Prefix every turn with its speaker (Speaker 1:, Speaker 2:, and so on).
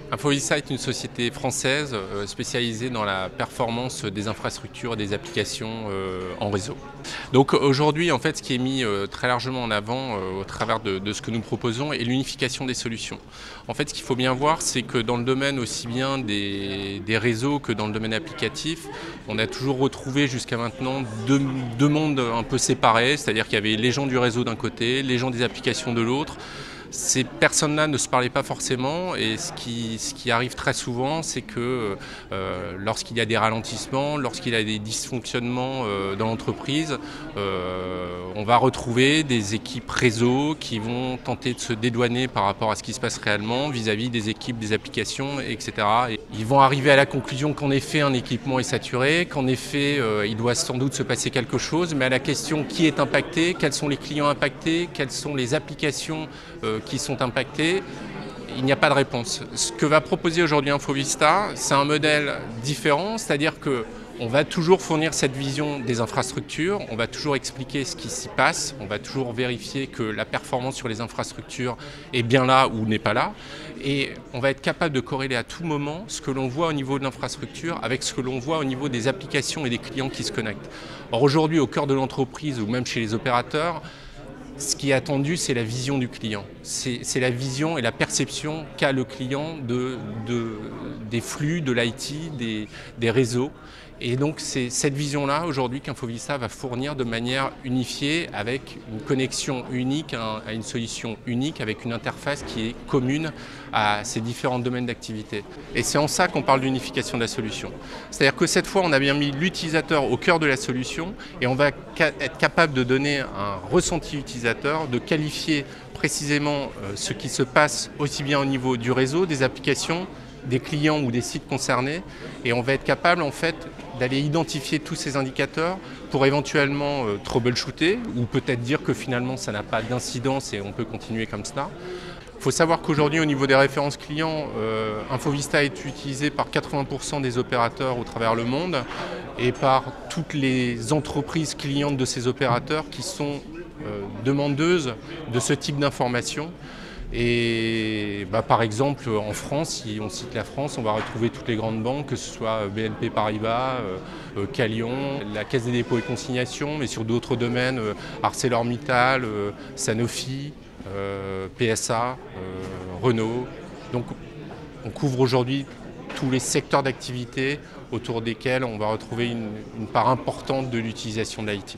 Speaker 1: Infovista est une société française spécialisée dans la performance des infrastructures et des applications en réseau. Donc aujourd'hui, en fait, ce qui est mis très largement en avant au travers de ce que nous proposons est l'unification des solutions. En fait, ce qu'il faut bien voir, c'est que dans le domaine aussi bien des réseaux que dans le domaine applicatif, on a toujours retrouvé jusqu'à maintenant deux mondes un peu séparés, c'est-à-dire qu'il y avait les gens du réseau d'un côté, les gens des applications de l'autre. Ces personnes-là ne se parlaient pas forcément et ce qui arrive très souvent, c'est que lorsqu'il y a des ralentissements, lorsqu'il y a des dysfonctionnements dans l'entreprise, on va retrouver des équipes réseau qui vont tenter de se dédouaner par rapport à ce qui se passe réellement vis-à-vis des équipes, des applications, etc. Et ils vont arriver à la conclusion qu'en effet un équipement est saturé, qu'en effet il doit sans doute se passer quelque chose, mais à la question qui est impacté, quels sont les clients impactés, quelles sont les applications qui sont impactés, il n'y a pas de réponse. Ce que va proposer aujourd'hui Infovista, c'est un modèle différent, c'est-à-dire que on va toujours fournir cette vision des infrastructures, on va toujours expliquer ce qui s'y passe, on va toujours vérifier que la performance sur les infrastructures est bien là ou n'est pas là, et on va être capable de corréler à tout moment ce que l'on voit au niveau de l'infrastructure avec ce que l'on voit au niveau des applications et des clients qui se connectent. Or aujourd'hui, au cœur de l'entreprise ou même chez les opérateurs, ce qui est attendu, c'est la vision du client. C'est la vision et la perception qu'a le client des flux, de l'IT, des réseaux. Et donc c'est cette vision-là aujourd'hui qu'Infovista va fournir de manière unifiée avec une connexion unique à une solution unique avec une interface qui est commune à ces différents domaines d'activité. Et c'est en ça qu'on parle d'unification de la solution. C'est-à-dire que cette fois, on a bien mis l'utilisateur au cœur de la solution et on va être capable de donner un ressenti utilisateur, de qualifier précisément ce qui se passe aussi bien au niveau du réseau, des applications, des clients ou des sites concernés, et on va être capable en fait d'aller identifier tous ces indicateurs pour éventuellement troubleshooter ou peut-être dire que finalement ça n'a pas d'incidence et on peut continuer comme ça. Il faut savoir qu'aujourd'hui au niveau des références clients, Infovista est utilisé par 80% des opérateurs au travers le monde et par toutes les entreprises clientes de ces opérateurs qui sont demandeuses de ce type d'informations. Et par exemple, en France, si on cite la France, on va retrouver toutes les grandes banques, que ce soit BNP Paribas, Calion, la Caisse des dépôts et consignations, mais sur d'autres domaines, ArcelorMittal, Sanofi, PSA, Renault. Donc on couvre aujourd'hui tous les secteurs d'activité autour desquels on va retrouver une part importante de l'utilisation de l'IT.